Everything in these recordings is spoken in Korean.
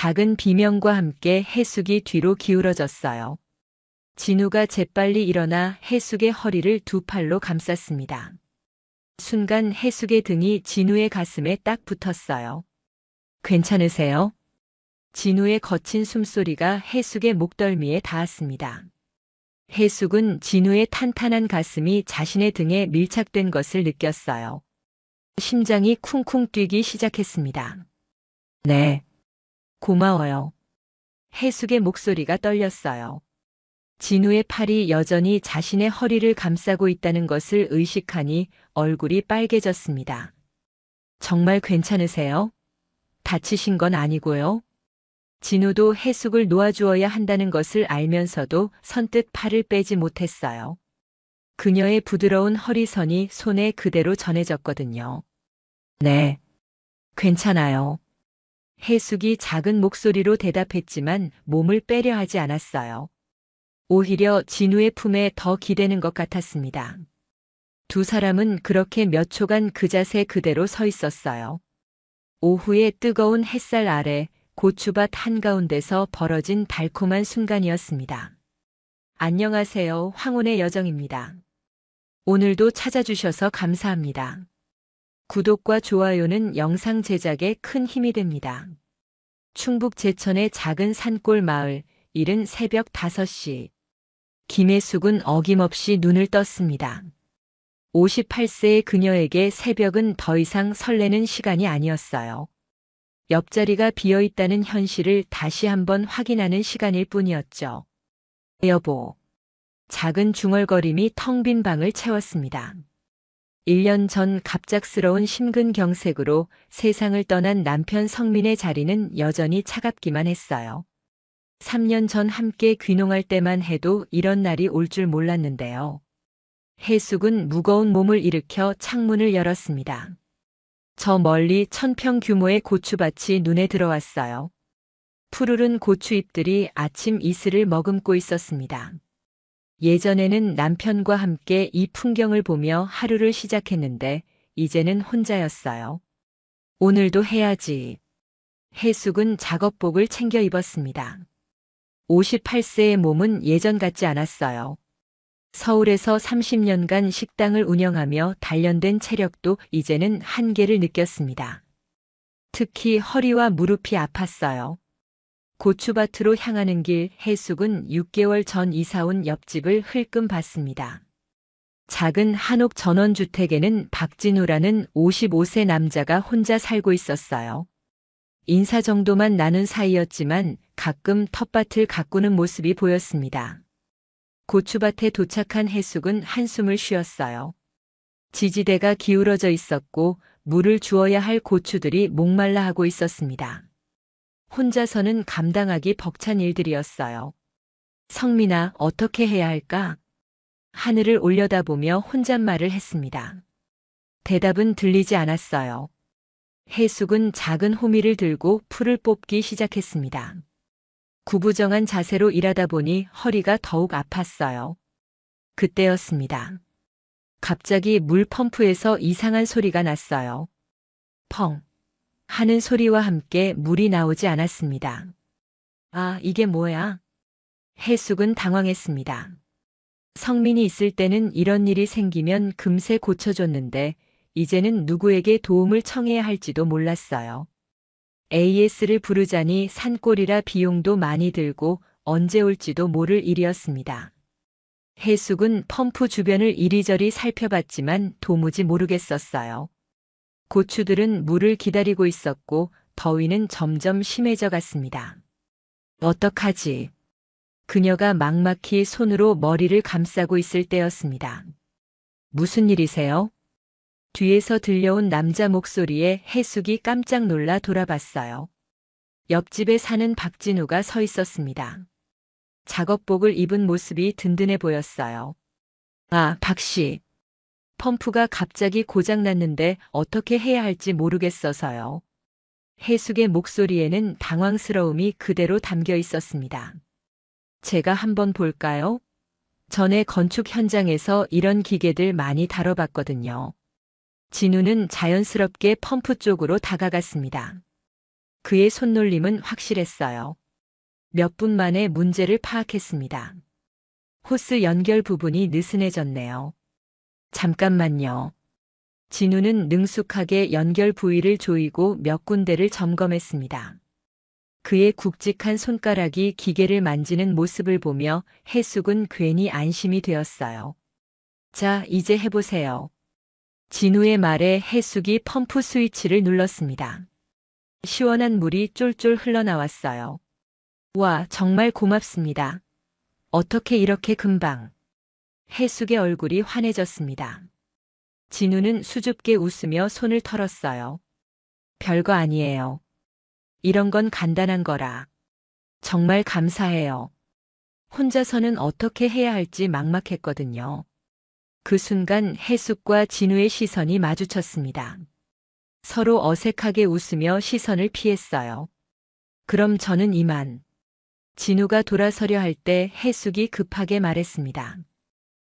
작은 비명과 함께 해숙이 뒤로 기울어졌어요. 진우가 재빨리 일어나 해숙의 허리를 두 팔로 감쌌습니다. 순간 해숙의 등이 진우의 가슴에 딱 붙었어요. 괜찮으세요? 진우의 거친 숨소리가 해숙의 목덜미에 닿았습니다. 해숙은 진우의 탄탄한 가슴이 자신의 등에 밀착된 것을 느꼈어요. 심장이 쿵쿵 뛰기 시작했습니다. 네. 고마워요. 해숙의 목소리가 떨렸어요. 진우의 팔이 여전히 자신의 허리를 감싸고 있다는 것을 의식하니 얼굴이 빨개졌습니다. 정말 괜찮으세요? 다치신 건 아니고요. 진우도 해숙을 놓아주어야 한다는 것을 알면서도 선뜻 팔을 빼지 못했어요. 그녀의 부드러운 허리선이 손에 그대로 전해졌거든요. 네, 괜찮아요. 해숙이 작은 목소리로 대답했지만 몸을 빼려 하지 않았어요. 오히려 진우의 품에 더 기대는 것 같았습니다. 두 사람은 그렇게 몇 초간 그 자세 그대로 서 있었어요. 오후의 뜨거운 햇살 아래 고추밭 한가운데서 벌어진 달콤한 순간이었습니다. 안녕하세요, 황혼의 여정입니다. 오늘도 찾아주셔서 감사합니다. 구독과 좋아요는 영상 제작에 큰 힘이 됩니다. 충북 제천의 작은 산골 마을, 이른 새벽 5시. 김혜숙은 어김없이 눈을 떴습니다. 58세의 그녀에게 새벽은 더 이상 설레는 시간이 아니었어요. 옆자리가 비어있다는 현실을 다시 한번 확인하는 시간일 뿐이었죠. 여보. 작은 중얼거림이 텅 빈 방을 채웠습니다. 1년 전 갑작스러운 심근경색으로 세상을 떠난 남편 성민의 자리는 여전히 차갑기만 했어요. 3년 전 함께 귀농할 때만 해도 이런 날이 올 줄 몰랐는데요. 해숙은 무거운 몸을 일으켜 창문을 열었습니다. 저 멀리 1000평 규모의 고추밭이 눈에 들어왔어요. 푸르른 고추잎들이 아침 이슬을 머금고 있었습니다. 예전에는 남편과 함께 이 풍경을 보며 하루를 시작했는데 이제는 혼자였어요. 오늘도 해야지. 해숙은 작업복을 챙겨 입었습니다. 58세의 몸은 예전 같지 않았어요. 서울에서 30년간 식당을 운영하며 단련된 체력도 이제는 한계를 느꼈습니다. 특히 허리와 무릎이 아팠어요. 고추밭으로 향하는 길 해숙은 6개월 전 이사온 옆집을 흘끔 봤습니다. 작은 한옥 전원주택에는 박진우라는 55세 남자가 혼자 살고 있었어요. 인사 정도만 나눈 사이였지만 가끔 텃밭을 가꾸는 모습이 보였습니다. 고추밭에 도착한 해숙은 한숨을 쉬었어요. 지지대가 기울어져 있었고 물을 주어야 할 고추들이 목말라 하고 있었습니다. 혼자서는 감당하기 벅찬 일들이었어요. 성민아, 어떻게 해야 할까? 하늘을 올려다보며 혼잣말을 했습니다. 대답은 들리지 않았어요. 해숙은 작은 호미를 들고 풀을 뽑기 시작했습니다. 구부정한 자세로 일하다 보니 허리가 더욱 아팠어요. 그때였습니다. 갑자기 물 펌프에서 이상한 소리가 났어요. 펑 하는 소리와 함께 물이 나오지 않았습니다. 아, 이게 뭐야? 해숙은 당황했습니다. 성민이 있을 때는 이런 일이 생기면 금세 고쳐줬는데 이제는 누구에게 도움을 청해야 할지도 몰랐어요. AS를 부르자니 산골이라 비용도 많이 들고 언제 올지도 모를 일이었습니다. 해숙은 펌프 주변을 이리저리 살펴봤지만 도무지 모르겠었어요. 고추들은 물을 기다리고 있었고 더위는 점점 심해져 갔습니다. 어떡하지? 그녀가 막막히 손으로 머리를 감싸고 있을 때였습니다. 무슨 일이세요? 뒤에서 들려온 남자 목소리에 해숙이 깜짝 놀라 돌아봤어요. 옆집에 사는 박진우가 서 있었습니다. 작업복을 입은 모습이 든든해 보였어요. 아, 박씨. 펌프가 갑자기 고장났는데 어떻게 해야 할지 모르겠어서요. 해숙의 목소리에는 당황스러움이 그대로 담겨 있었습니다. 제가 한번 볼까요? 전에 건축 현장에서 이런 기계들 많이 다뤄봤거든요. 진우는 자연스럽게 펌프 쪽으로 다가갔습니다. 그의 손놀림은 확실했어요. 몇 분 만에 문제를 파악했습니다. 호스 연결 부분이 느슨해졌네요. 잠깐만요. 진우는 능숙하게 연결 부위를 조이고 몇 군데를 점검했습니다. 그의 굵직한 손가락이 기계를 만지는 모습을 보며 해숙은 괜히 안심이 되었어요. 자, 이제 해보세요. 진우의 말에 해숙이 펌프 스위치를 눌렀습니다. 시원한 물이 쫄쫄 흘러나왔어요. 와, 정말 고맙습니다. 어떻게 이렇게 금방. 해숙의 얼굴이 환해졌습니다. 진우는 수줍게 웃으며 손을 털었어요. 별거 아니에요. 이런 건 간단한 거라. 정말 감사해요. 혼자서는 어떻게 해야 할지 막막했거든요. 그 순간 해숙과 진우의 시선이 마주쳤습니다. 서로 어색하게 웃으며 시선을 피했어요. 그럼 저는 이만. 진우가 돌아서려 할 때 해숙이 급하게 말했습니다.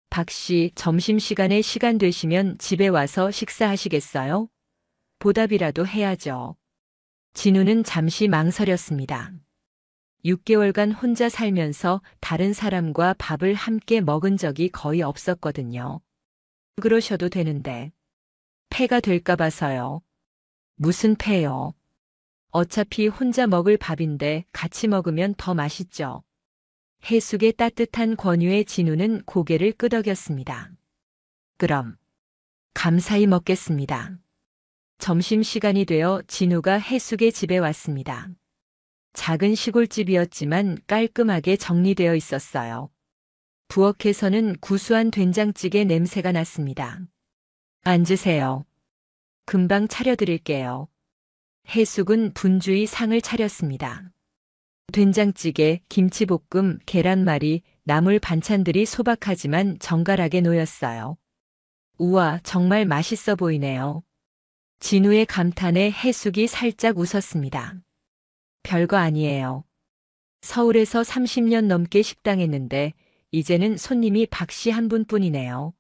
박 씨, 점심시간에 시간 되시면 집에 와서 식사하시겠어요? 보답이라도 해야죠. 진우는 잠시 망설였습니다. 6개월간 혼자 살면서 다른 사람과 밥을 함께 먹은 적이 거의 없었거든요. 그러셔도 되는데. 폐가 될까 봐서요. 무슨 폐요? 어차피 혼자 먹을 밥인데 같이 먹으면 더 맛있죠. 해숙의 따뜻한 권유에 진우는 고개를 끄덕였습니다. 그럼 감사히 먹겠습니다. 점심시간이 되어 진우가 해숙의 집에 왔습니다. 작은 시골집이었지만 깔끔하게 정리되어 있었어요. 부엌에서는 구수한 된장찌개 냄새가 났습니다. 앉으세요. 금방 차려드릴게요. 해숙은 분주히 상을 차렸습니다. 된장찌개, 김치볶음, 계란말이, 나물 반찬들이 소박하지만 정갈하게 놓였어요. 우와, 정말 맛있어 보이네요. 진우의 감탄에 해숙이 살짝 웃었습니다. 별거 아니에요. 서울에서 30년 넘게 식당했는데 이제는 손님이 박 씨 한 분뿐이네요.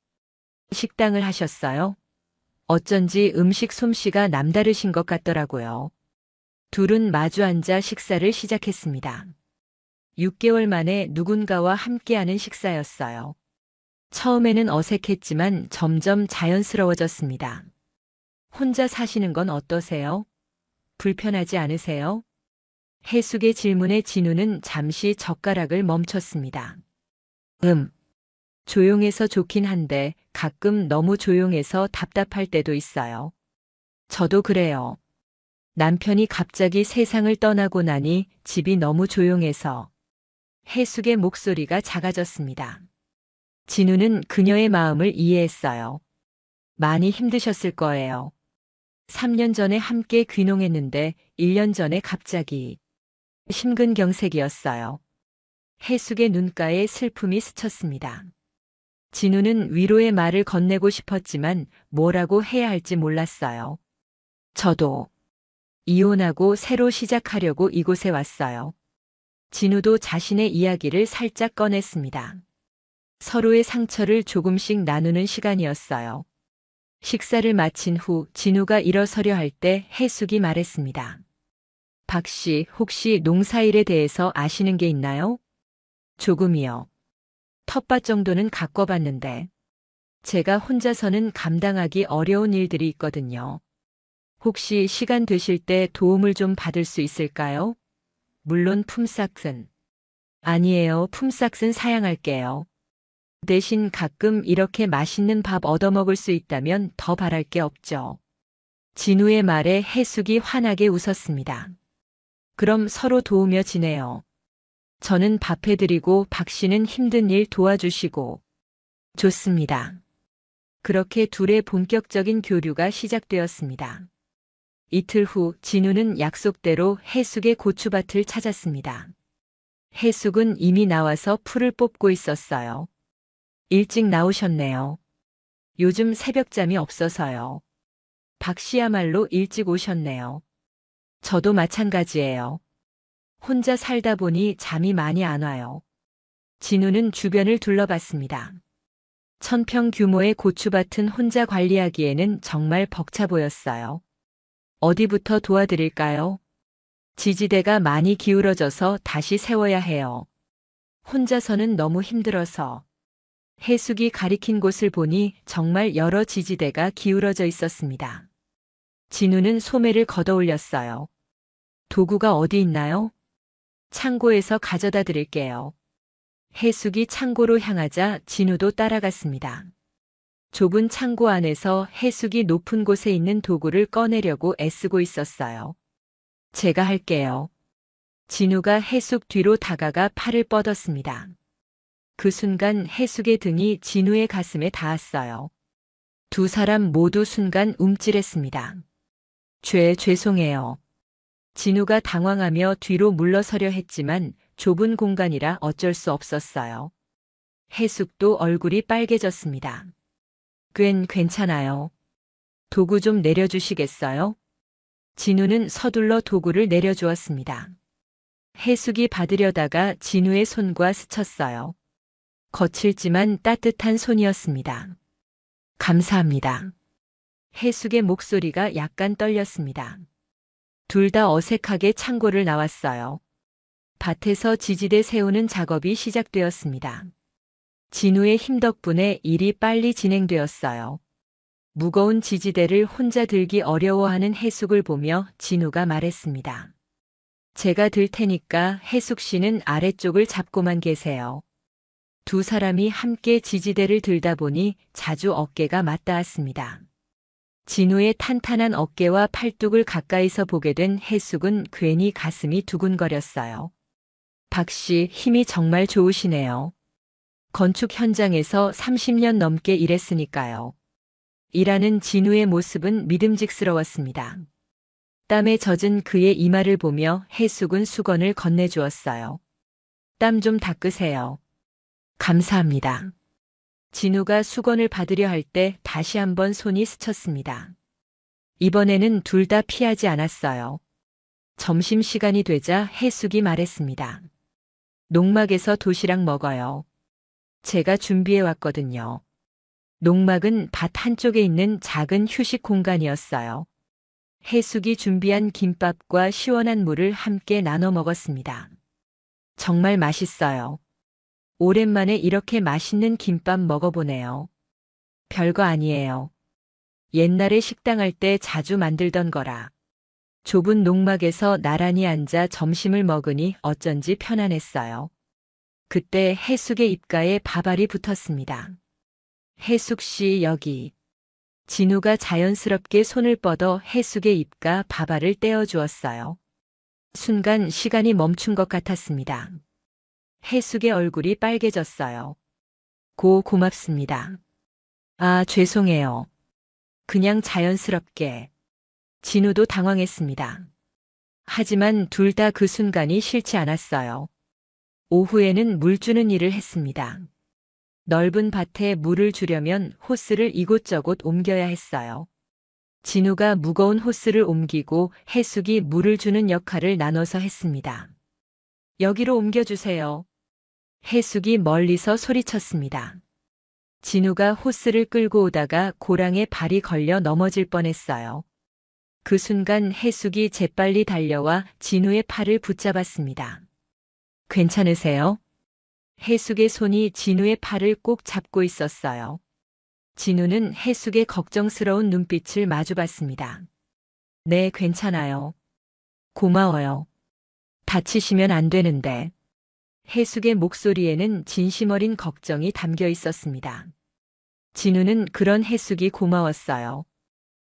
식당을 하셨어요? 어쩐지 음식 솜씨가 남다르신 것 같더라고요. 둘은 마주 앉아 식사를 시작했습니다. 6개월 만에 누군가와 함께하는 식사였어요. 처음에는 어색했지만 점점 자연스러워졌습니다. 혼자 사시는 건 어떠세요? 불편하지 않으세요? 해숙의 질문에 진우는 잠시 젓가락을 멈췄습니다. 조용해서 좋긴 한데 가끔 너무 조용해서 답답할 때도 있어요. 저도 그래요. 남편이 갑자기 세상을 떠나고 나니 집이 너무 조용해서. 해숙의 목소리가 작아졌습니다. 진우는 그녀의 마음을 이해했어요. 많이 힘드셨을 거예요. 3년 전에 함께 귀농했는데 1년 전에 갑자기 심근경색이었어요. 해숙의 눈가에 슬픔이 스쳤습니다. 진우는 위로의 말을 건네고 싶었지만 뭐라고 해야 할지 몰랐어요. 저도 이혼하고 새로 시작하려고 이곳에 왔어요. 진우도 자신의 이야기를 살짝 꺼냈습니다. 서로의 상처를 조금씩 나누는 시간이었어요. 식사를 마친 후 진우가 일어서려 할 때 해숙이 말했습니다. 박 씨, 혹시 농사일에 대해서 아시는 게 있나요? 조금이요. 텃밭 정도는 가꿔봤는데 제가 혼자서는 감당하기 어려운 일들이 있거든요. 혹시 시간 되실 때 도움을 좀 받을 수 있을까요? 물론 품삯은. 아니에요. 품삯은 사양할게요. 대신 가끔 이렇게 맛있는 밥 얻어먹을 수 있다면 더 바랄 게 없죠. 진우의 말에 해숙이 환하게 웃었습니다. 그럼 서로 도우며 지내요. 저는 밥 해드리고 박 씨는 힘든 일 도와주시고. 좋습니다. 그렇게 둘의 본격적인 교류가 시작되었습니다. 이틀 후 진우는 약속대로 해숙의 고추밭을 찾았습니다. 해숙은 이미 나와서 풀을 뽑고 있었어요. 일찍 나오셨네요. 요즘 새벽잠이 없어서요. 박 씨야말로 일찍 오셨네요. 저도 마찬가지예요. 혼자 살다 보니 잠이 많이 안 와요. 진우는 주변을 둘러봤습니다. 1000평 규모의 고추밭은 혼자 관리하기에는 정말 벅차 보였어요. 어디부터 도와드릴까요? 지지대가 많이 기울어져서 다시 세워야 해요. 혼자서는 너무 힘들어서. 해숙이 가리킨 곳을 보니 정말 여러 지지대가 기울어져 있었습니다. 진우는 소매를 걷어 올렸어요. 도구가 어디 있나요? 창고에서 가져다 드릴게요. 해숙이 창고로 향하자 진우도 따라갔습니다. 좁은 창고 안에서 해숙이 높은 곳에 있는 도구를 꺼내려고 애쓰고 있었어요. 제가 할게요. 진우가 해숙 뒤로 다가가 팔을 뻗었습니다. 그 순간 해숙의 등이 진우의 가슴에 닿았어요. 두 사람 모두 순간 움찔했습니다. 죄송해요. 진우가 당황하며 뒤로 물러서려 했지만 좁은 공간이라 어쩔 수 없었어요. 해숙도 얼굴이 빨개졌습니다. 괜찮아요. 도구 좀 내려주시겠어요? 진우는 서둘러 도구를 내려주었습니다. 해숙이 받으려다가 진우의 손과 스쳤어요. 거칠지만 따뜻한 손이었습니다. 감사합니다. 해숙의 목소리가 약간 떨렸습니다. 둘 다 어색하게 창고를 나왔어요. 밭에서 지지대 세우는 작업이 시작되었습니다. 진우의 힘 덕분에 일이 빨리 진행되었어요. 무거운 지지대를 혼자 들기 어려워하는 해숙을 보며 진우가 말했습니다. 제가 들 테니까 해숙 씨는 아래쪽을 잡고만 계세요. 두 사람이 함께 지지대를 들다 보니 자주 어깨가 맞닿았습니다. 진우의 탄탄한 어깨와 팔뚝을 가까이서 보게 된 해숙은 괜히 가슴이 두근거렸어요. 박 씨, 힘이 정말 좋으시네요. 건축 현장에서 30년 넘게 일했으니까요. 일하는 진우의 모습은 믿음직스러웠습니다. 땀에 젖은 그의 이마를 보며 해숙은 수건을 건네주었어요. 땀 좀 닦으세요. 감사합니다. 진우가 수건을 받으려 할 때 다시 한번 손이 스쳤습니다. 이번에는 둘 다 피하지 않았어요. 점심시간이 되자 해숙이 말했습니다. 농막에서 도시락 먹어요. 제가 준비해 왔거든요. 농막은 밭 한쪽에 있는 작은 휴식 공간이었어요. 해숙이 준비한 김밥과 시원한 물을 함께 나눠 먹었습니다. 정말 맛있어요. 오랜만에 이렇게 맛있는 김밥 먹어보네요. 별거 아니에요. 옛날에 식당 할 때 자주 만들던 거라. 좁은 농막에서 나란히 앉아 점심을 먹으니 어쩐지 편안했어요. 그때 해숙의 입가에 밥알이 붙었습니다. 해숙 씨 여기. 진우가 자연스럽게 손을 뻗어 해숙의 입가 밥알을 떼어주었어요. 순간 시간이 멈춘 것 같았습니다. 해숙의 얼굴이 빨개졌어요. 고맙습니다. 아, 죄송해요. 그냥 자연스럽게. 진우도 당황했습니다. 하지만 둘 다 그 순간이 싫지 않았어요. 오후에는 물 주는 일을 했습니다. 넓은 밭에 물을 주려면 호스를 이곳저곳 옮겨야 했어요. 진우가 무거운 호스를 옮기고 해숙이 물을 주는 역할을 나눠서 했습니다. 여기로 옮겨주세요. 해숙이 멀리서 소리쳤습니다. 진우가 호스를 끌고 오다가 고랑에 발이 걸려 넘어질 뻔했어요. 그 순간 해숙이 재빨리 달려와 진우의 팔을 붙잡았습니다. 괜찮으세요? 해숙의 손이 진우의 팔을 꼭 잡고 있었어요. 진우는 해숙의 걱정스러운 눈빛을 마주봤습니다. 네, 괜찮아요. 고마워요. 다치시면 안 되는데. 해숙의 목소리에는 진심 어린 걱정이 담겨 있었습니다. 진우는 그런 해숙이 고마웠어요.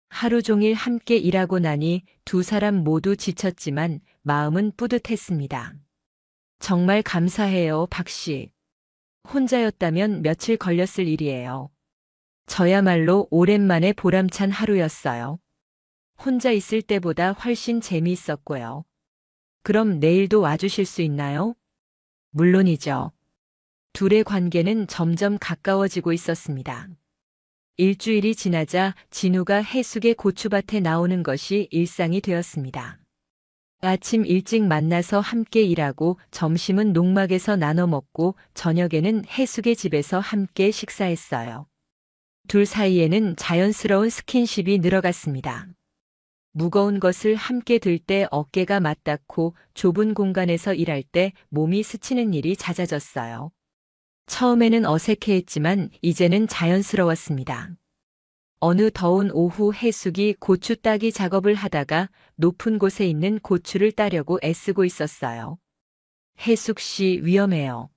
하루 종일 함께 일하고 나니 두 사람 모두 지쳤지만 마음은 뿌듯했습니다. 정말 감사해요, 박 씨. 혼자였다면 며칠 걸렸을 일이에요. 저야말로 오랜만에 보람찬 하루였어요. 혼자 있을 때보다 훨씬 재미있었고요. 그럼 내일도 와주실 수 있나요? 물론이죠. 둘의 관계는 점점 가까워지고 있었습니다. 일주일이 지나자 진우가 해숙의 고추밭에 나오는 것이 일상이 되었습니다. 아침 일찍 만나서 함께 일하고 점심은 농막에서 나눠 먹고 저녁에는 해숙의 집에서 함께 식사했어요. 둘 사이에는 자연스러운 스킨십이 늘어갔습니다. 무거운 것을 함께 들 때 어깨가 맞닿고 좁은 공간에서 일할 때 몸이 스치는 일이 잦아졌어요. 처음에는 어색해했지만 이제는 자연스러웠습니다. 어느 더운 오후 해숙이 고추 따기 작업을 하다가 높은 곳에 있는 고추를 따려고 애쓰고 있었어요. 해숙 씨 위험해요.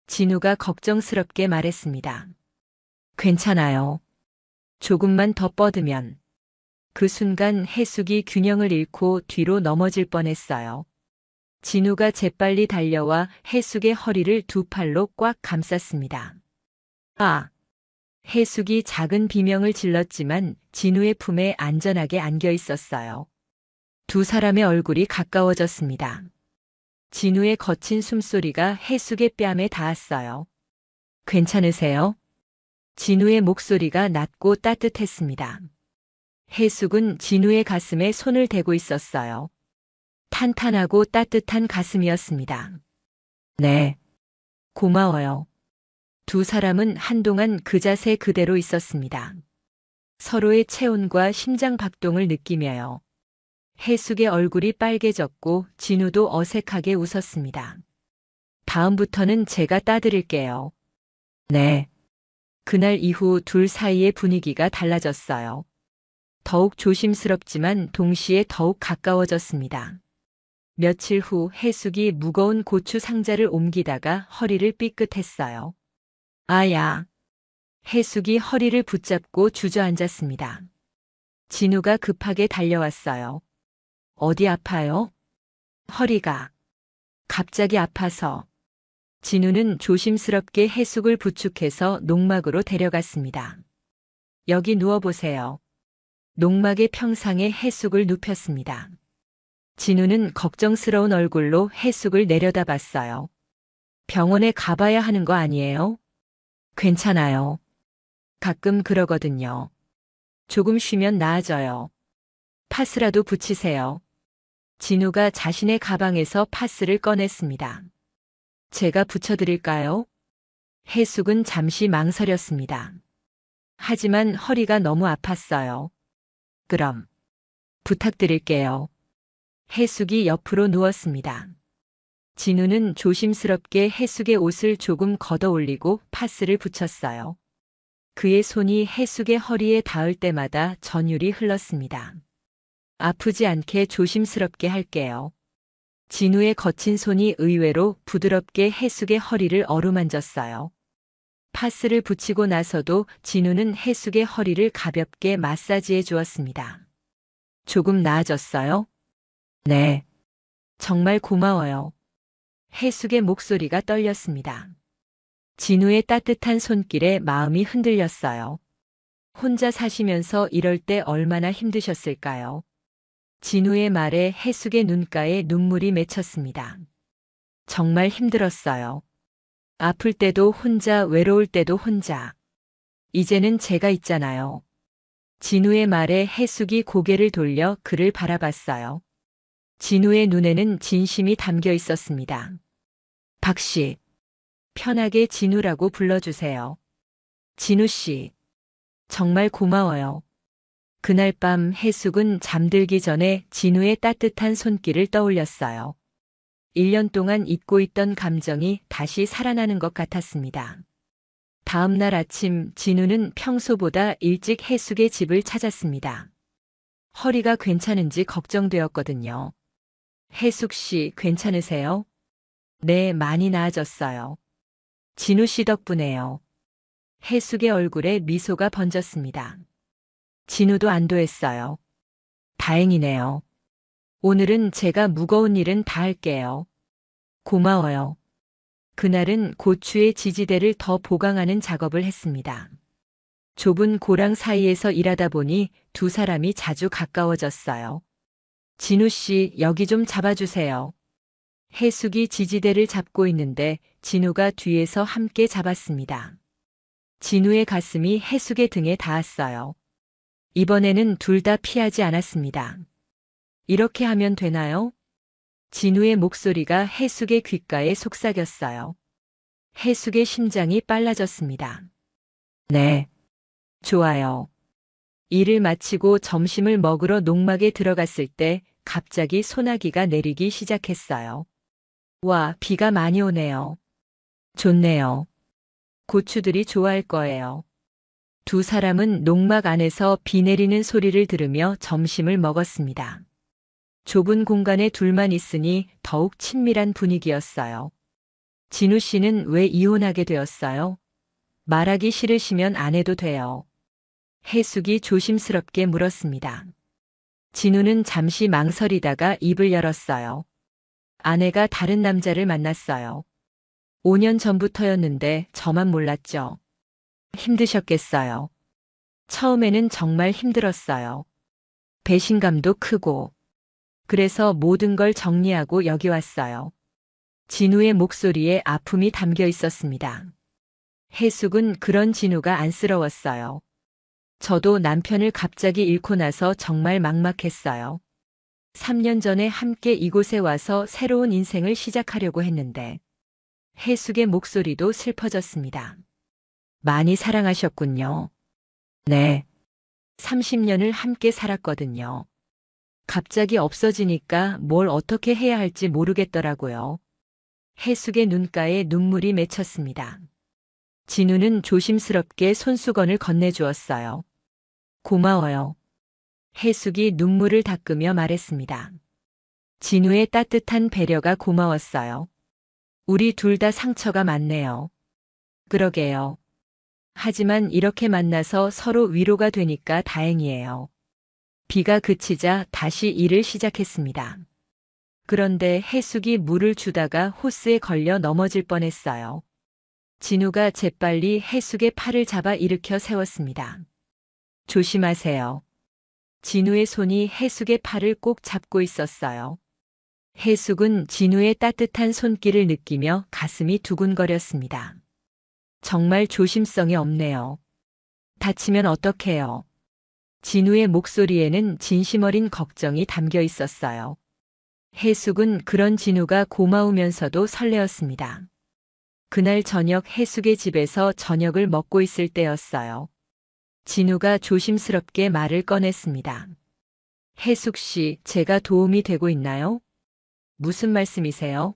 진우가 걱정스럽게 말했습니다. 괜찮아요. 조금만 더 뻗으면. 그 순간 해숙이 균형을 잃고 뒤로 넘어질 뻔했어요. 진우가 재빨리 달려와 해숙의 허리를 두 팔로 꽉 감쌌습니다. 아! 해숙이 작은 비명을 질렀지만 진우의 품에 안전하게 안겨 있었어요. 두 사람의 얼굴이 가까워졌습니다. 진우의 거친 숨소리가 해숙의 뺨에 닿았어요. 괜찮으세요? 진우의 목소리가 낮고 따뜻했습니다. 해숙은 진우의 가슴에 손을 대고 있었어요. 탄탄하고 따뜻한 가슴이었습니다. 네. 고마워요. 두 사람은 한동안 그 자세 그대로 있었습니다. 서로의 체온과 심장 박동을 느끼며요. 해숙의 얼굴이 빨개졌고 진우도 어색하게 웃었습니다. 다음부터는 제가 따드릴게요. 네. 그날 이후 둘 사이의 분위기가 달라졌어요. 더욱 조심스럽지만 동시에 더욱 가까워졌습니다. 며칠 후 해숙이 무거운 고추 상자를 옮기다가 허리를 삐끗했어요. 아야. 해숙이 허리를 붙잡고 주저앉았습니다. 진우가 급하게 달려왔어요. 어디 아파요? 허리가. 갑자기 아파서. 진우는 조심스럽게 해숙을 부축해서 농막으로 데려갔습니다. 여기 누워보세요. 농막의 평상에 해숙을 눕혔습니다. 진우는 걱정스러운 얼굴로 해숙을 내려다봤어요. 병원에 가봐야 하는 거 아니에요? 괜찮아요. 가끔 그러거든요. 조금 쉬면 나아져요. 파스라도 붙이세요. 진우가 자신의 가방에서 파스를 꺼냈습니다. 제가 붙여드릴까요? 해숙은 잠시 망설였습니다. 하지만 허리가 너무 아팠어요. 그럼 부탁드릴게요. 해숙이 옆으로 누웠습니다. 진우는 조심스럽게 해숙의 옷을 조금 걷어 올리고 파스를 붙였어요. 그의 손이 해숙의 허리에 닿을 때마다 전율이 흘렀습니다. 아프지 않게 조심스럽게 할게요. 진우의 거친 손이 의외로 부드럽게 해숙의 허리를 어루만졌어요. 파스를 붙이고 나서도 진우는 해숙의 허리를 가볍게 마사지해 주었습니다. 조금 나아졌어요? 네. 정말 고마워요. 해숙의 목소리가 떨렸습니다. 진우의 따뜻한 손길에 마음이 흔들렸어요. 혼자 사시면서 이럴 때 얼마나 힘드셨을까요? 진우의 말에 해숙의 눈가에 눈물이 맺혔습니다. 정말 힘들었어요. 아플 때도 혼자, 외로울 때도 혼자. 이제는 제가 있잖아요. 진우의 말에 해숙이 고개를 돌려 그를 바라봤어요. 진우의 눈에는 진심이 담겨 있었습니다. 박씨, 편하게 진우라고 불러주세요. 진우 씨, 정말 고마워요. 그날 밤 해숙은 잠들기 전에 진우의 따뜻한 손길을 떠올렸어요. 1년 동안 잊고 있던 감정이 다시 살아나는 것 같았습니다. 다음 날 아침 진우는 평소보다 일찍 해숙의 집을 찾았습니다. 허리가 괜찮은지 걱정되었거든요. 해숙 씨 괜찮으세요? 네, 많이 나아졌어요. 진우 씨 덕분에요. 해숙의 얼굴에 미소가 번졌습니다. 진우도 안도했어요. 다행이네요. 오늘은 제가 무거운 일은 다 할게요. 고마워요. 그날은 고추의 지지대를 더 보강하는 작업을 했습니다. 좁은 고랑 사이에서 일하다 보니 두 사람이 자주 가까워졌어요. 진우 씨, 여기 좀 잡아주세요. 해숙이 지지대를 잡고 있는데 진우가 뒤에서 함께 잡았습니다. 진우의 가슴이 해숙의 등에 닿았어요. 이번에는 둘 다 피하지 않았습니다. 이렇게 하면 되나요? 진우의 목소리가 해숙의 귓가에 속삭였어요. 해숙의 심장이 빨라졌습니다. 네. 좋아요. 일을 마치고 점심을 먹으러 농막에 들어갔을 때 갑자기 소나기가 내리기 시작했어요. 와, 비가 많이 오네요. 좋네요. 고추들이 좋아할 거예요. 두 사람은 농막 안에서 비 내리는 소리를 들으며 점심을 먹었습니다. 좁은 공간에 둘만 있으니 더욱 친밀한 분위기였어요. 진우 씨는 왜 이혼하게 되었어요? 말하기 싫으시면 안 해도 돼요. 해숙이 조심스럽게 물었습니다. 진우는 잠시 망설이다가 입을 열었어요. 아내가 다른 남자를 만났어요. 5년 전부터였는데 저만 몰랐죠. 힘드셨겠어요. 처음에는 정말 힘들었어요. 배신감도 크고. 그래서 모든 걸 정리하고 여기 왔어요. 진우의 목소리에 아픔이 담겨 있었습니다. 해숙은 그런 진우가 안쓰러웠어요. 저도 남편을 갑자기 잃고 나서 정말 막막했어요. 3년 전에 함께 이곳에 와서 새로운 인생을 시작하려고 했는데 해숙의 목소리도 슬퍼졌습니다. 많이 사랑하셨군요. 네. 30년을 함께 살았거든요. 갑자기 없어지니까 뭘 어떻게 해야 할지 모르겠더라고요. 해숙의 눈가에 눈물이 맺혔습니다. 진우는 조심스럽게 손수건을 건네주었어요. 고마워요. 해숙이 눈물을 닦으며 말했습니다. 진우의 따뜻한 배려가 고마웠어요. 우리 둘 다 상처가 많네요. 그러게요. 하지만 이렇게 만나서 서로 위로가 되니까 다행이에요. 비가 그치자 다시 일을 시작했습니다. 그런데 해숙이 물을 주다가 호스에 걸려 넘어질 뻔했어요. 진우가 재빨리 해숙의 팔을 잡아 일으켜 세웠습니다. 조심하세요. 진우의 손이 해숙의 팔을 꼭 잡고 있었어요. 해숙은 진우의 따뜻한 손길을 느끼며 가슴이 두근거렸습니다. 정말 조심성이 없네요. 다치면 어떡해요? 진우의 목소리에는 진심 어린 걱정이 담겨 있었어요. 해숙은 그런 진우가 고마우면서도 설레었습니다. 그날 저녁 해숙의 집에서 저녁을 먹고 있을 때였어요. 진우가 조심스럽게 말을 꺼냈습니다. 해숙 씨, 제가 도움이 되고 있나요? 무슨 말씀이세요?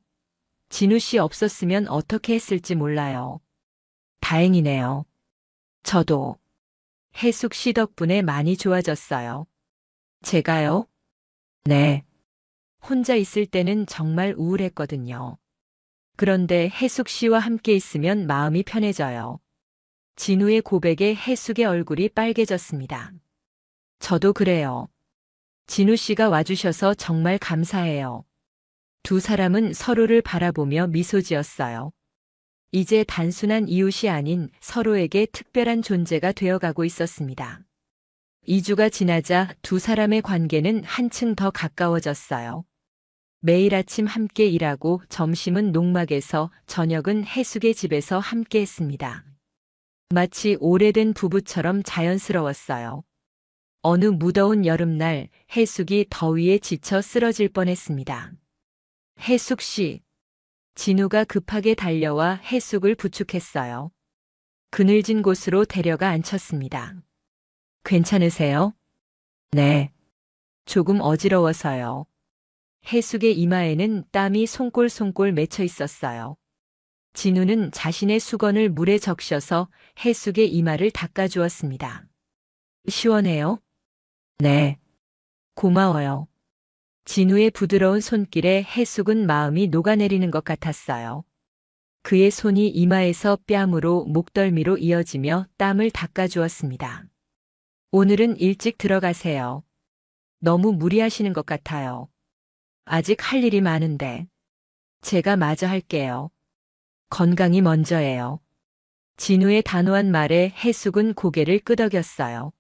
진우 씨 없었으면 어떻게 했을지 몰라요. 다행이네요. 저도 해숙 씨 덕분에 많이 좋아졌어요. 제가요? 네. 혼자 있을 때는 정말 우울했거든요. 그런데 해숙 씨와 함께 있으면 마음이 편해져요. 진우의 고백에 해숙의 얼굴이 빨개졌습니다. 저도 그래요. 진우 씨가 와주셔서 정말 감사해요. 두 사람은 서로를 바라보며 미소 지었어요. 이제 단순한 이웃이 아닌 서로에게 특별한 존재가 되어가고 있었습니다. 2주가 지나자 두 사람의 관계는 한층 더 가까워졌어요. 매일 아침 함께 일하고 점심은 농막에서 저녁은 해숙의 집에서 함께 했습니다. 마치 오래된 부부처럼 자연스러웠어요. 어느 무더운 여름날 해숙이 더위에 지쳐 쓰러질 뻔했습니다. 해숙 씨. 진우가 급하게 달려와 해숙을 부축했어요. 그늘진 곳으로 데려가 앉혔습니다. 괜찮으세요? 네. 조금 어지러워서요. 해숙의 이마에는 땀이 송골송골 맺혀 있었어요. 진우는 자신의 수건을 물에 적셔서 해숙의 이마를 닦아주었습니다. 시원해요? 네. 고마워요. 진우의 부드러운 손길에 해숙은 마음이 녹아내리는 것 같았어요. 그의 손이 이마에서 뺨으로 목덜미로 이어지며 땀을 닦아주었습니다. 오늘은 일찍 들어가세요. 너무 무리하시는 것 같아요. 아직 할 일이 많은데. 제가 마저 할게요. 건강이 먼저예요. 진우의 단호한 말에 해숙은 고개를 끄덕였어요.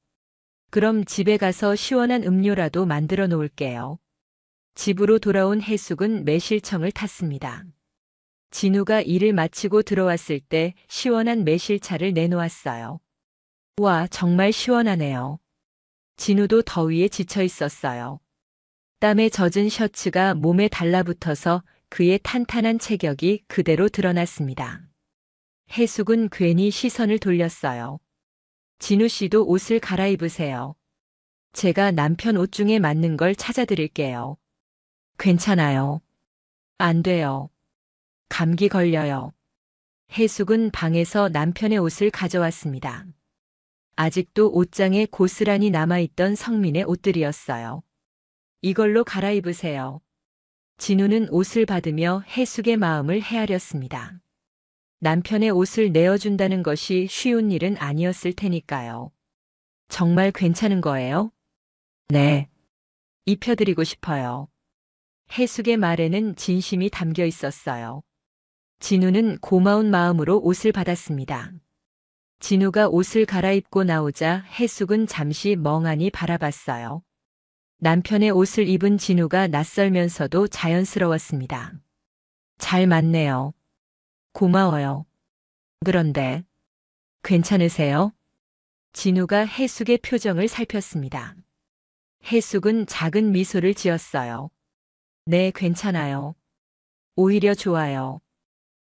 그럼 집에 가서 시원한 음료라도 만들어 놓을게요. 집으로 돌아온 해숙은 매실청을 탔습니다. 진우가 일을 마치고 들어왔을 때 시원한 매실차를 내놓았어요. 와, 정말 시원하네요. 진우도 더위에 지쳐 있었어요. 땀에 젖은 셔츠가 몸에 달라붙어서 그의 탄탄한 체격이 그대로 드러났습니다. 해숙은 괜히 시선을 돌렸어요. 진우 씨도 옷을 갈아입으세요. 제가 남편 옷 중에 맞는 걸 찾아드릴게요. 괜찮아요. 안 돼요. 감기 걸려요. 해숙은 방에서 남편의 옷을 가져왔습니다. 아직도 옷장에 고스란히 남아있던 성민의 옷들이었어요. 이걸로 갈아입으세요. 진우는 옷을 받으며 해숙의 마음을 헤아렸습니다. 남편의 옷을 내어준다는 것이 쉬운 일은 아니었을 테니까요. 정말 괜찮은 거예요? 네. 입혀드리고 싶어요. 해숙의 말에는 진심이 담겨 있었어요. 진우는 고마운 마음으로 옷을 받았습니다. 진우가 옷을 갈아입고 나오자 해숙은 잠시 멍하니 바라봤어요. 남편의 옷을 입은 진우가 낯설면서도 자연스러웠습니다. 잘 맞네요. 고마워요. 그런데 괜찮으세요? 진우가 해숙의 표정을 살폈습니다. 해숙은 작은 미소를 지었어요. 네, 괜찮아요. 오히려 좋아요.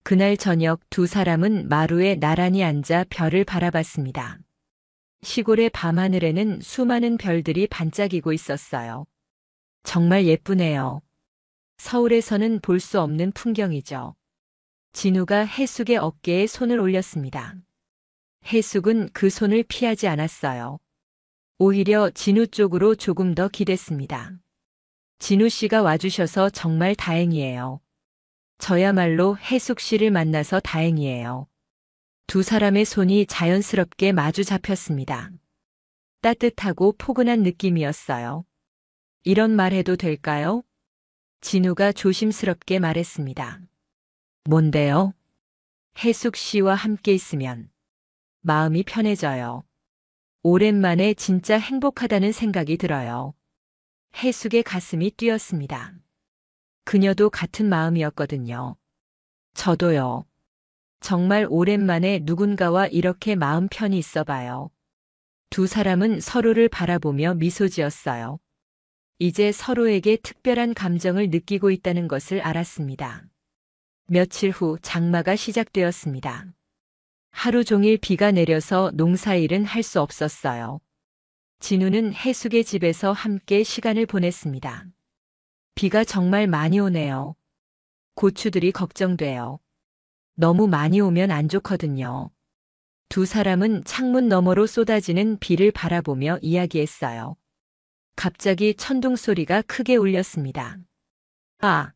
그날 저녁 두 사람은 마루에 나란히 앉아 별을 바라봤습니다. 시골의 밤하늘에는 수많은 별들이 반짝이고 있었어요. 정말 예쁘네요. 서울에서는 볼 수 없는 풍경이죠. 진우가 해숙의 어깨에 손을 올렸습니다. 해숙은 그 손을 피하지 않았어요. 오히려 진우 쪽으로 조금 더 기댔습니다. 진우 씨가 와주셔서 정말 다행이에요. 저야말로 해숙 씨를 만나서 다행이에요. 두 사람의 손이 자연스럽게 마주 잡혔습니다. 따뜻하고 포근한 느낌이었어요. 이런 말 해도 될까요? 진우가 조심스럽게 말했습니다. 뭔데요? 해숙 씨와 함께 있으면 마음이 편해져요. 오랜만에 진짜 행복하다는 생각이 들어요. 해숙의 가슴이 뛰었습니다. 그녀도 같은 마음이었거든요. 저도요. 정말 오랜만에 누군가와 이렇게 마음 편히 있어봐요. 두 사람은 서로를 바라보며 미소 지었어요. 이제 서로에게 특별한 감정을 느끼고 있다는 것을 알았습니다. 며칠 후 장마가 시작되었습니다. 하루 종일 비가 내려서 농사일은 할 수 없었어요. 진우는 해숙의 집에서 함께 시간을 보냈습니다. 비가 정말 많이 오네요. 고추들이 걱정돼요. 너무 많이 오면 안 좋거든요. 두 사람은 창문 너머로 쏟아지는 비를 바라보며 이야기했어요. 갑자기 천둥 소리가 크게 울렸습니다. 아!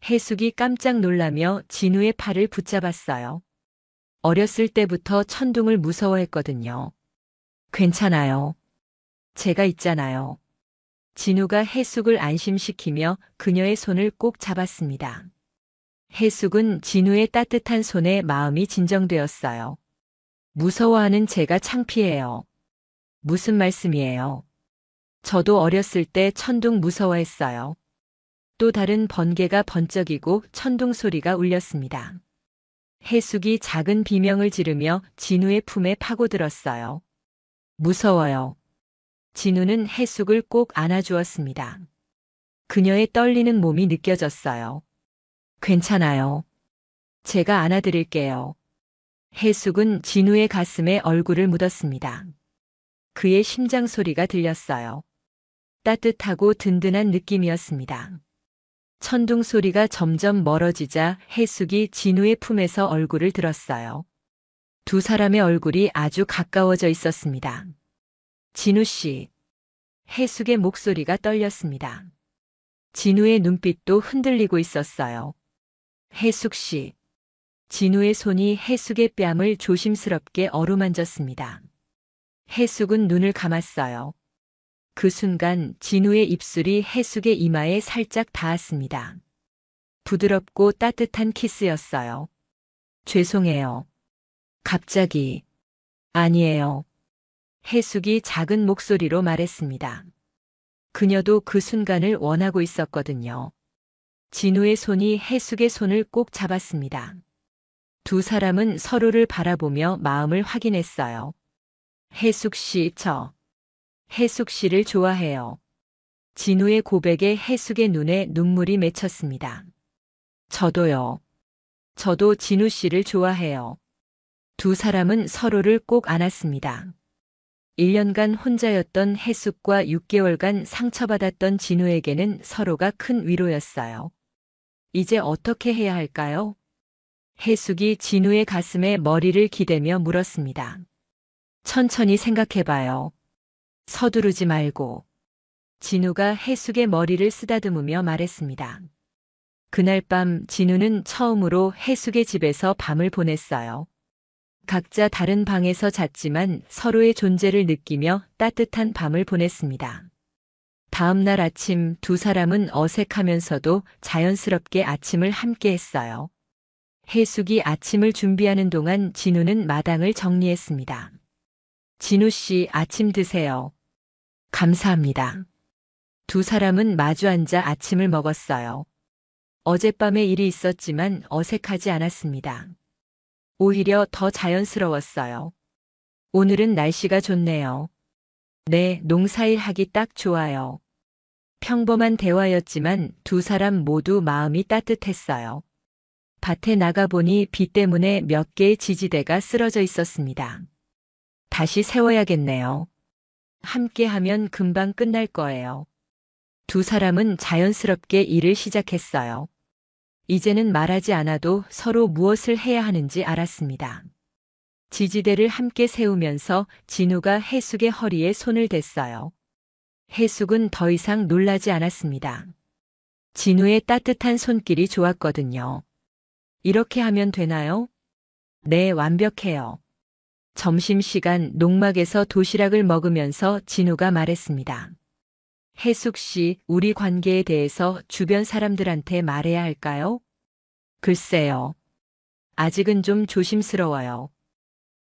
해숙이 깜짝 놀라며 진우의 팔을 붙잡았어요. 어렸을 때부터 천둥을 무서워했거든요. 괜찮아요. 제가 있잖아요. 진우가 해숙을 안심시키며 그녀의 손을 꼭 잡았습니다. 해숙은 진우의 따뜻한 손에 마음이 진정되었어요. 무서워하는 제가 창피해요. 무슨 말씀이에요? 저도 어렸을 때 천둥 무서워했어요. 또 다른 번개가 번쩍이고 천둥 소리가 울렸습니다. 해숙이 작은 비명을 지르며 진우의 품에 파고들었어요. 무서워요. 진우는 해숙을 꼭 안아주었습니다. 그녀의 떨리는 몸이 느껴졌어요. 괜찮아요. 제가 안아드릴게요. 해숙은 진우의 가슴에 얼굴을 묻었습니다. 그의 심장 소리가 들렸어요. 따뜻하고 든든한 느낌이었습니다. 천둥 소리가 점점 멀어지자 해숙이 진우의 품에서 얼굴을 들었어요. 두 사람의 얼굴이 아주 가까워져 있었습니다. 진우 씨. 해숙의 목소리가 떨렸습니다. 진우의 눈빛도 흔들리고 있었어요. 해숙 씨. 진우의 손이 해숙의 뺨을 조심스럽게 어루만졌습니다. 해숙은 눈을 감았어요. 그 순간 진우의 입술이 해숙의 이마에 살짝 닿았습니다. 부드럽고 따뜻한 키스였어요. 죄송해요. 갑자기. 아니에요. 해숙이 작은 목소리로 말했습니다. 그녀도 그 순간을 원하고 있었거든요. 진우의 손이 해숙의 손을 꼭 잡았습니다. 두 사람은 서로를 바라보며 마음을 확인했어요. 해숙 씨, 해숙 씨를 좋아해요. 진우의 고백에 해숙의 눈에 눈물이 맺혔습니다. 저도요. 저도 진우 씨를 좋아해요. 두 사람은 서로를 꼭 안았습니다. 1년간 혼자였던 해숙과 6개월간 상처받았던 진우에게는 서로가 큰 위로였어요. 이제 어떻게 해야 할까요? 해숙이 진우의 가슴에 머리를 기대며 물었습니다. 천천히 생각해봐요. 서두르지 말고. 진우가 해숙의 머리를 쓰다듬으며 말했습니다. 그날 밤 진우는 처음으로 해숙의 집에서 밤을 보냈어요. 각자 다른 방에서 잤지만 서로의 존재를 느끼며 따뜻한 밤을 보냈습니다. 다음 날 아침 두 사람은 어색하면서도 자연스럽게 아침을 함께 했어요. 해숙이 아침을 준비하는 동안 진우는 마당을 정리했습니다. 진우 씨, 아침 드세요. 감사합니다. 두 사람은 마주 앉아 아침을 먹었어요. 어젯밤에 일이 있었지만 어색하지 않았습니다. 오히려 더 자연스러웠어요. 오늘은 날씨가 좋네요. 네, 농사일 하기 딱 좋아요. 평범한 대화였지만 두 사람 모두 마음이 따뜻했어요. 밭에 나가보니 비 때문에 몇 개의 지지대가 쓰러져 있었습니다. 다시 세워야겠네요. 함께 하면 금방 끝날 거예요. 두 사람은 자연스럽게 일을 시작했어요. 이제는 말하지 않아도 서로 무엇을 해야 하는지 알았습니다. 지지대를 함께 세우면서 진우가 해숙의 허리에 손을 댔어요. 해숙은 더 이상 놀라지 않았습니다. 진우의 따뜻한 손길이 좋았거든요. 이렇게 하면 되나요? 네, 완벽해요. 점심시간 농막에서 도시락을 먹으면서 진우가 말했습니다. 해숙 씨, 우리 관계에 대해서 주변 사람들한테 말해야 할까요? 글쎄요. 아직은 좀 조심스러워요.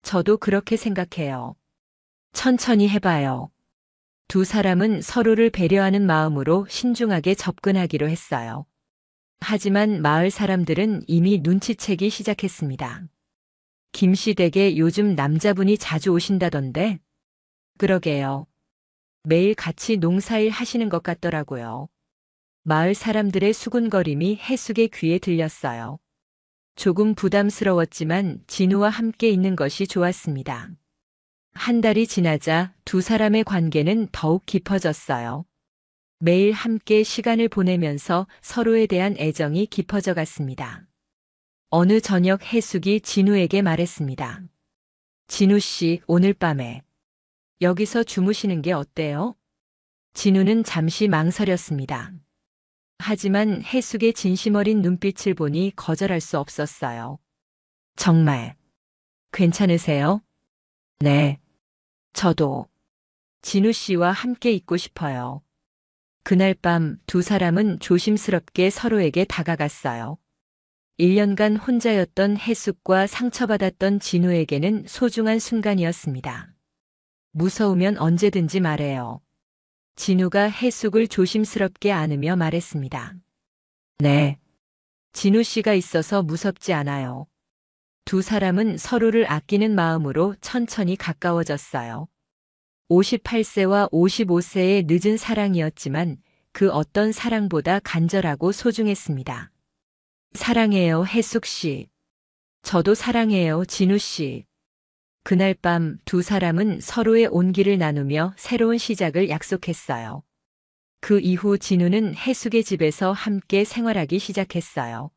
저도 그렇게 생각해요. 천천히 해봐요. 두 사람은 서로를 배려하는 마음으로 신중하게 접근하기로 했어요. 하지만 마을 사람들은 이미 눈치채기 시작했습니다. 김씨 댁에 요즘 남자분이 자주 오신다던데? 그러게요. 매일 같이 농사일 하시는 것 같더라고요. 마을 사람들의 수군거림이 해숙의 귀에 들렸어요. 조금 부담스러웠지만 진우와 함께 있는 것이 좋았습니다. 한 달이 지나자 두 사람의 관계는 더욱 깊어졌어요. 매일 함께 시간을 보내면서 서로에 대한 애정이 깊어져 갔습니다. 어느 저녁 해숙이 진우에게 말했습니다. 진우 씨, 오늘 밤에 여기서 주무시는 게 어때요? 진우는 잠시 망설였습니다. 하지만 해숙의 진심 어린 눈빛을 보니 거절할 수 없었어요. 정말 괜찮으세요? 네. 저도 진우 씨와 함께 있고 싶어요. 그날 밤 두 사람은 조심스럽게 서로에게 다가갔어요. 1년간 혼자였던 해숙과 상처받았던 진우에게는 소중한 순간이었습니다. 무서우면 언제든지 말해요. 진우가 해숙을 조심스럽게 안으며 말했습니다. 네. 진우 씨가 있어서 무섭지 않아요. 두 사람은 서로를 아끼는 마음으로 천천히 가까워졌어요. 58세와 55세의 늦은 사랑이었지만 그 어떤 사랑보다 간절하고 소중했습니다. 사랑해요, 해숙 씨. 저도 사랑해요, 진우 씨. 그날 밤 두 사람은 서로의 온기를 나누며 새로운 시작을 약속했어요. 그 이후 진우는 해숙의 집에서 함께 생활하기 시작했어요.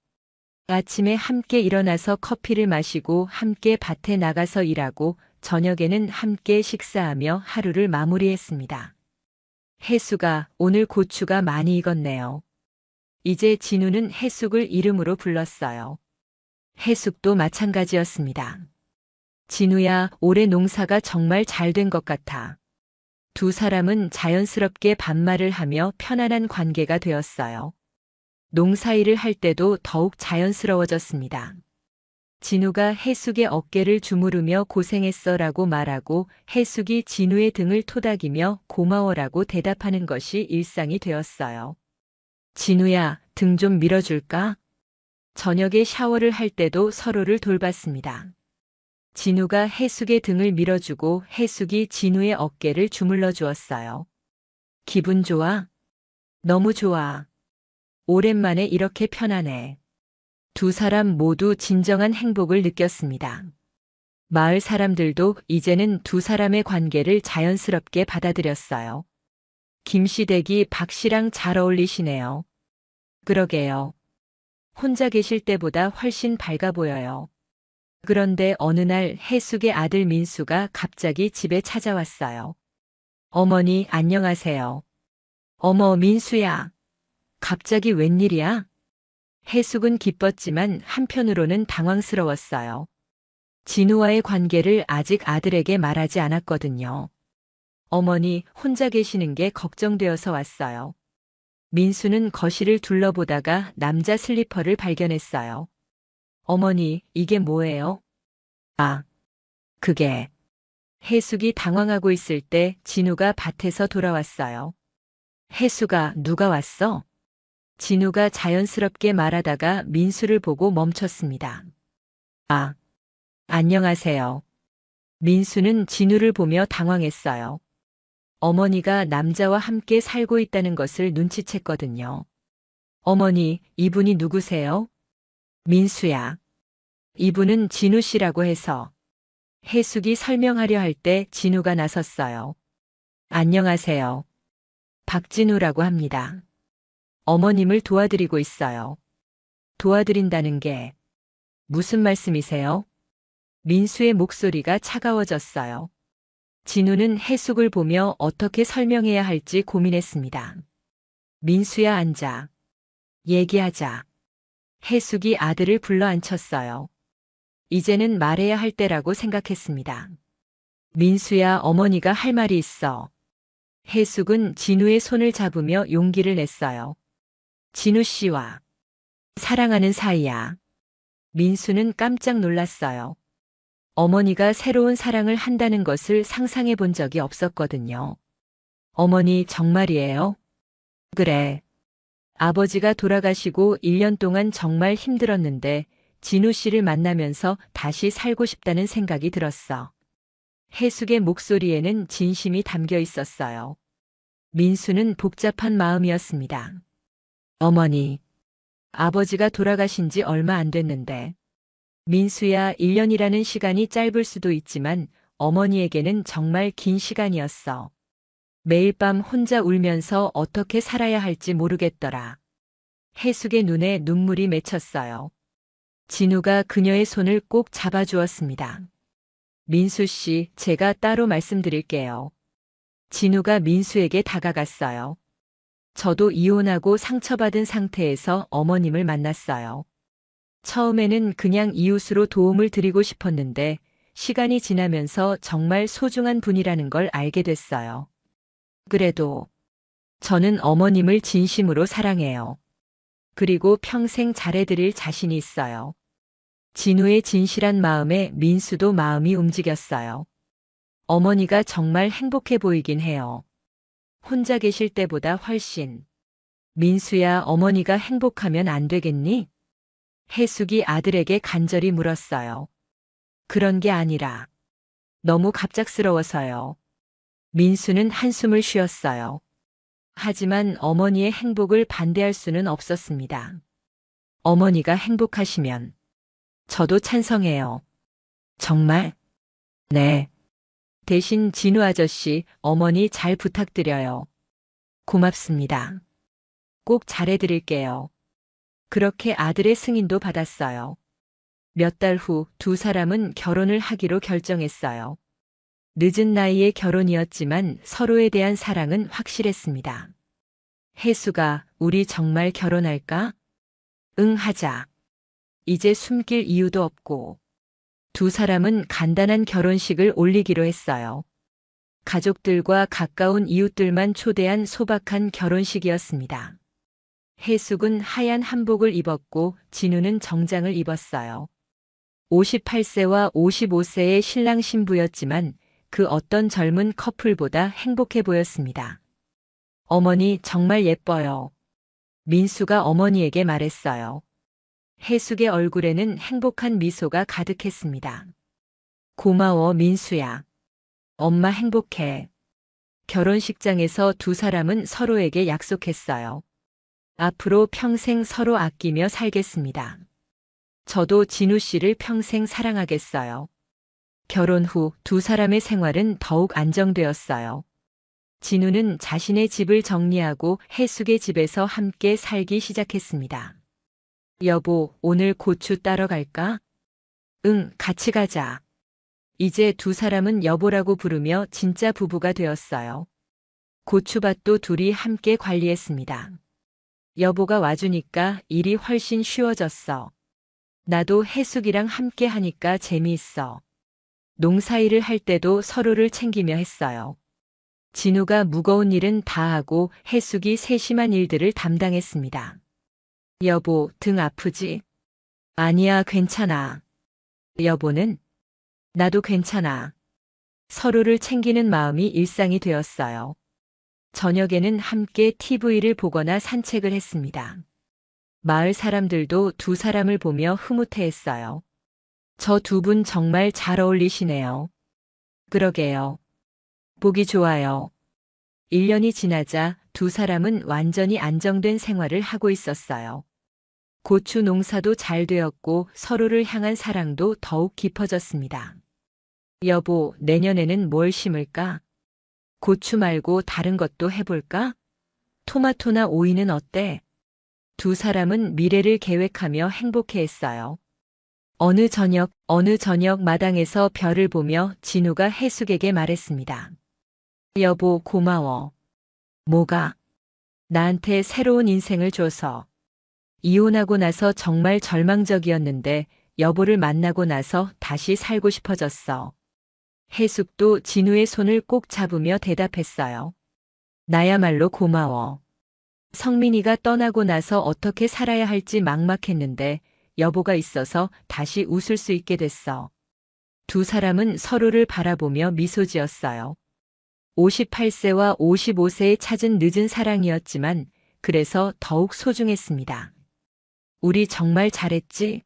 아침에 함께 일어나서 커피를 마시고 함께 밭에 나가서 일하고 저녁에는 함께 식사하며 하루를 마무리했습니다. 해숙아, 오늘 고추가 많이 익었네요. 이제 진우는 해숙을 이름으로 불렀어요. 해숙도 마찬가지였습니다. 진우야, 올해 농사가 정말 잘 된 것 같아. 두 사람은 자연스럽게 반말을 하며 편안한 관계가 되었어요. 농사일을 할 때도 더욱 자연스러워졌습니다. 진우가 해숙의 어깨를 주무르며 고생했어라고 말하고 해숙이 진우의 등을 토닥이며 고마워라고 대답하는 것이 일상이 되었어요. 진우야, 등 좀 밀어줄까? 저녁에 샤워를 할 때도 서로를 돌봤습니다. 진우가 해숙의 등을 밀어주고 해숙이 진우의 어깨를 주물러 주었어요. 기분 좋아? 너무 좋아. 오랜만에 이렇게 편하네. 두 사람 모두 진정한 행복을 느꼈습니다. 마을 사람들도 이제는 두 사람의 관계를 자연스럽게 받아들였어요. 김씨 댁이 박씨랑 잘 어울리시네요. 그러게요. 혼자 계실 때보다 훨씬 밝아 보여요. 그런데 어느 날 해숙의 아들 민수가 갑자기 집에 찾아왔어요. 어머니, 안녕하세요. 어머, 민수야. 갑자기 웬일이야? 해숙은 기뻤지만 한편으로는 당황스러웠어요. 진우와의 관계를 아직 아들에게 말하지 않았거든요. 어머니, 혼자 계시는 게 걱정되어서 왔어요. 민수는 거실을 둘러보다가 남자 슬리퍼를 발견했어요. 어머니, 이게 뭐예요? 아, 그게. 해숙이 당황하고 있을 때 진우가 밭에서 돌아왔어요. 해숙아, 누가 왔어? 진우가 자연스럽게 말하다가 민수를 보고 멈췄습니다. 아, 안녕하세요. 민수는 진우를 보며 당황했어요. 어머니가 남자와 함께 살고 있다는 것을 눈치챘거든요. 어머니, 이분이 누구세요? 민수야. 이분은 진우 씨라고 해서. 해숙이 설명하려 할 때 진우가 나섰어요. 안녕하세요. 박진우라고 합니다. 어머님을 도와드리고 있어요. 도와드린다는 게 무슨 말씀이세요? 민수의 목소리가 차가워졌어요. 진우는 해숙을 보며 어떻게 설명해야 할지 고민했습니다. 민수야, 앉아. 얘기하자. 해숙이 아들을 불러 앉혔어요. 이제는 말해야 할 때라고 생각했습니다. 민수야, 어머니가 할 말이 있어. 해숙은 진우의 손을 잡으며 용기를 냈어요. 진우 씨와 사랑하는 사이야. 민수는 깜짝 놀랐어요. 어머니가 새로운 사랑을 한다는 것을 상상해 본 적이 없었거든요. 어머니, 정말이에요? 그래. 아버지가 돌아가시고 1년 동안 정말 힘들었는데 진우 씨를 만나면서 다시 살고 싶다는 생각이 들었어. 해숙의 목소리에는 진심이 담겨 있었어요. 민수는 복잡한 마음이었습니다. 어머니, 아버지가 돌아가신 지 얼마 안 됐는데. 민수야, 1년이라는 시간이 짧을 수도 있지만 어머니에게는 정말 긴 시간이었어. 매일 밤 혼자 울면서 어떻게 살아야 할지 모르겠더라. 해숙의 눈에 눈물이 맺혔어요. 진우가 그녀의 손을 꼭 잡아주었습니다. 민수 씨, 제가 따로 말씀드릴게요. 진우가 민수에게 다가갔어요. 저도 이혼하고 상처받은 상태에서 어머님을 만났어요. 처음에는 그냥 이웃으로 도움을 드리고 싶었는데 시간이 지나면서 정말 소중한 분이라는 걸 알게 됐어요. 그래도 저는 어머님을 진심으로 사랑해요. 그리고 평생 잘해드릴 자신이 있어요. 진우의 진실한 마음에 민수도 마음이 움직였어요. 어머니가 정말 행복해 보이긴 해요. 혼자 계실 때보다 훨씬. 민수야, 어머니가 행복하면 안 되겠니? 해숙이 아들에게 간절히 물었어요. 그런 게 아니라 너무 갑작스러워서요. 민수는 한숨을 쉬었어요. 하지만 어머니의 행복을 반대할 수는 없었습니다. 어머니가 행복하시면 저도 찬성해요. 정말? 네. 대신 진우 아저씨, 어머니 잘 부탁드려요. 고맙습니다. 꼭 잘해드릴게요. 그렇게 아들의 승인도 받았어요. 몇 달 후 두 사람은 결혼을 하기로 결정했어요. 늦은 나이의 결혼이었지만 서로에 대한 사랑은 확실했습니다. 해수가 우리 정말 결혼할까? 응, 하자. 이제 숨길 이유도 없고. 두 사람은 간단한 결혼식을 올리기로 했어요. 가족들과 가까운 이웃들만 초대한 소박한 결혼식이었습니다. 해숙은 하얀 한복을 입었고 진우는 정장을 입었어요. 58세와 55세의 신랑 신부였지만 그 어떤 젊은 커플보다 행복해 보였습니다. 어머니 정말 예뻐요. 민수가 어머니에게 말했어요. 해숙의 얼굴에는 행복한 미소가 가득했습니다. 고마워, 민수야. 엄마 행복해. 결혼식장에서 두 사람은 서로에게 약속했어요. 앞으로 평생 서로 아끼며 살겠습니다. 저도 진우 씨를 평생 사랑하겠어요. 결혼 후 두 사람의 생활은 더욱 안정되었어요. 진우는 자신의 집을 정리하고 해숙의 집에서 함께 살기 시작했습니다. 여보, 오늘 고추 따러 갈까? 응, 같이 가자. 이제 두 사람은 여보라고 부르며 진짜 부부가 되었어요. 고추밭도 둘이 함께 관리했습니다. 여보가 와주니까 일이 훨씬 쉬워졌어. 나도 해숙이랑 함께 하니까 재미있어. 농사일을 할 때도 서로를 챙기며 했어요. 진우가 무거운 일은 다 하고 해숙이 세심한 일들을 담당했습니다. 여보, 등 아프지? 아니야, 괜찮아. 여보는? 나도 괜찮아. 서로를 챙기는 마음이 일상이 되었어요. 저녁에는 함께 TV를 보거나 산책을 했습니다. 마을 사람들도 두 사람을 보며 흐뭇해했어요. 저 두 분 정말 잘 어울리시네요. 그러게요. 보기 좋아요. 1년이 지나자 두 사람은 완전히 안정된 생활을 하고 있었어요. 고추 농사도 잘 되었고 서로를 향한 사랑도 더욱 깊어졌습니다. 여보, 내년에는 뭘 심을까? 고추 말고 다른 것도 해볼까? 토마토나 오이는 어때? 두 사람은 미래를 계획하며 행복해했어요. 어느 저녁 마당에서 별을 보며 진우가 해숙에게 말했습니다. 여보, 고마워. 뭐가? 나한테 새로운 인생을 줘서. 이혼하고 나서 정말 절망적이었는데 여보를 만나고 나서 다시 살고 싶어졌어. 해숙도 진우의 손을 꼭 잡으며 대답했어요. 나야말로 고마워. 성민이가 떠나고 나서 어떻게 살아야 할지 막막했는데 여보가 있어서 다시 웃을 수 있게 됐어. 두 사람은 서로를 바라보며 미소 지었어요. 58세와 55세에 찾은 늦은 사랑이었지만 그래서 더욱 소중했습니다. 우리 정말 잘했지?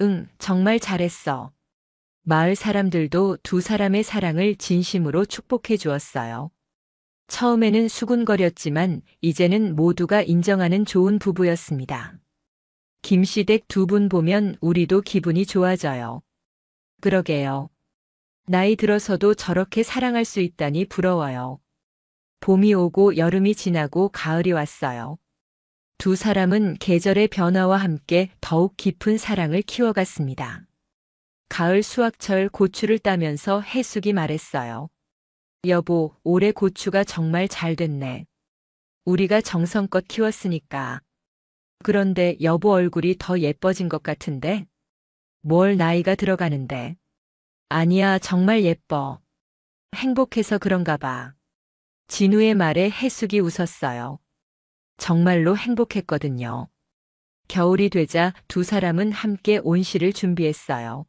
응, 정말 잘했어. 마을 사람들도 두 사람의 사랑을 진심으로 축복해 주었어요. 처음에는 수군거렸지만 이제는 모두가 인정하는 좋은 부부였습니다. 김시댁 두 분 보면 우리도 기분이 좋아져요. 그러게요. 나이 들어서도 저렇게 사랑할 수 있다니 부러워요. 봄이 오고 여름이 지나고 가을이 왔어요. 두 사람은 계절의 변화와 함께 더욱 깊은 사랑을 키워갔습니다. 가을 수확철 고추를 따면서 해숙이 말했어요. 여보, 올해 고추가 정말 잘 됐네. 우리가 정성껏 키웠으니까. 그런데 여보 얼굴이 더 예뻐진 것 같은데? 뭘 나이가 들어가는데? 아니야, 정말 예뻐. 행복해서 그런가 봐. 진우의 말에 해숙이 웃었어요. 정말로 행복했거든요. 겨울이 되자 두 사람은 함께 온실을 준비했어요.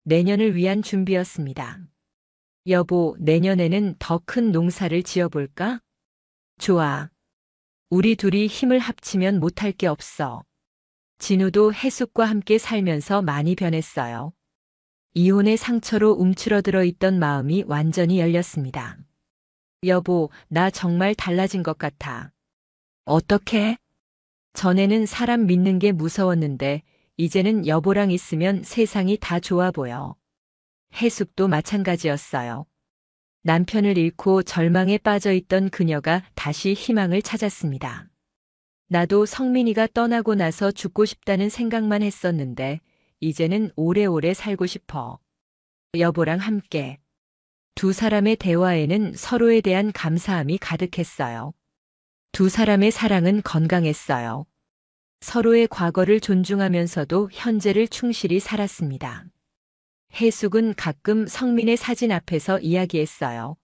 내년을 위한 준비였습니다. 여보, 내년에는 더 큰 농사를 지어볼까? 좋아. 우리 둘이 힘을 합치면 못할 게 없어. 진우도 해숙과 함께 살면서 많이 변했어요. 이혼의 상처로 움츠러들어 있던 마음이 완전히 열렸습니다. 여보, 나 정말 달라진 것 같아. 어떻게? 전에는 사람 믿는 게 무서웠는데 이제는 여보랑 있으면 세상이 다 좋아 보여. 해숙도 마찬가지였어요. 남편을 잃고 절망에 빠져 있던 그녀가 다시 희망을 찾았습니다. 나도 성민이가 떠나고 나서 죽고 싶다는 생각만 했었는데 이제는 오래오래 살고 싶어. 여보랑 함께. 두 사람의 대화에는 서로에 대한 감사함이 가득했어요. 두 사람의 사랑은 건강했어요. 서로의 과거를 존중하면서도 현재를 충실히 살았습니다. 해숙은 가끔 성민의 사진 앞에서 이야기했어요.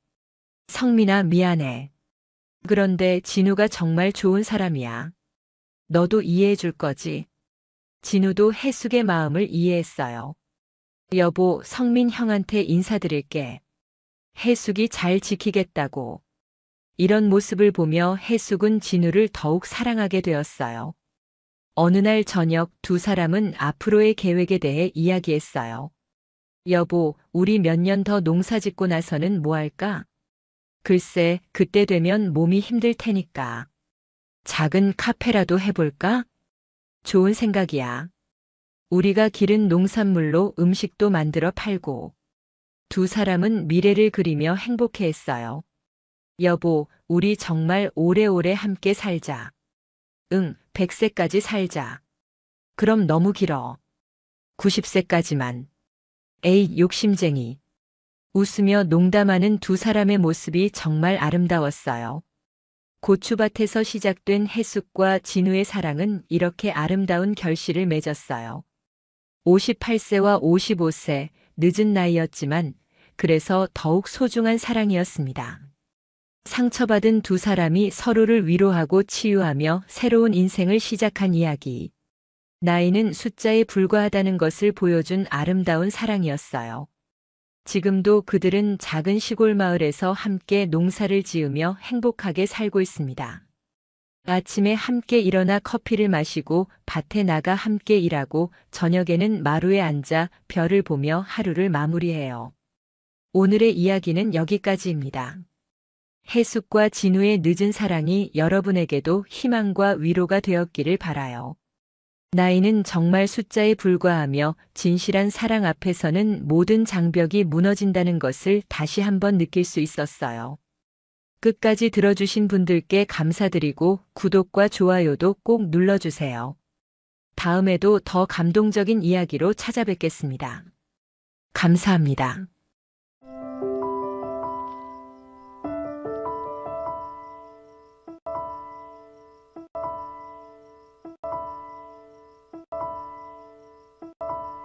성민아, 미안해. 그런데 진우가 정말 좋은 사람이야. 너도 이해해 줄 거지? 진우도 해숙의 마음을 이해했어요. 여보, 성민 형한테 인사드릴게. 해숙이 잘 지키겠다고. 이런 모습을 보며 해숙은 진우를 더욱 사랑하게 되었어요. 어느 날 저녁 두 사람은 앞으로의 계획에 대해 이야기했어요. 여보, 우리 몇 년 더 농사 짓고 나서는 뭐 할까? 글쎄, 그때 되면 몸이 힘들 테니까. 작은 카페라도 해볼까? 좋은 생각이야. 우리가 기른 농산물로 음식도 만들어 팔고. 두 사람은 미래를 그리며 행복해했어요. 여보, 우리 정말 오래오래 함께 살자. 응, 100세까지 살자. 그럼 너무 길어. 90세까지만. 에이, 욕심쟁이. 웃으며 농담하는 두 사람의 모습이 정말 아름다웠어요. 고추밭에서 시작된 해숙과 진우의 사랑은 이렇게 아름다운 결실을 맺었어요. 58세와 55세, 늦은 나이였지만 그래서 더욱 소중한 사랑이었습니다. 상처받은 두 사람이 서로를 위로하고 치유하며 새로운 인생을 시작한 이야기. 나이는 숫자에 불과하다는 것을 보여준 아름다운 사랑이었어요. 지금도 그들은 작은 시골 마을에서 함께 농사를 지으며 행복하게 살고 있습니다. 아침에 함께 일어나 커피를 마시고 밭에 나가 함께 일하고 저녁에는 마루에 앉아 별을 보며 하루를 마무리해요. 오늘의 이야기는 여기까지입니다. 해숙과 진우의 늦은 사랑이 여러분에게도 희망과 위로가 되었기를 바라요. 나이는 정말 숫자에 불과하며 진실한 사랑 앞에서는 모든 장벽이 무너진다는 것을 다시 한번 느낄 수 있었어요. 끝까지 들어주신 분들께 감사드리고 구독과 좋아요도 꼭 눌러주세요. 다음에도 더 감동적인 이야기로 찾아뵙겠습니다. 감사합니다.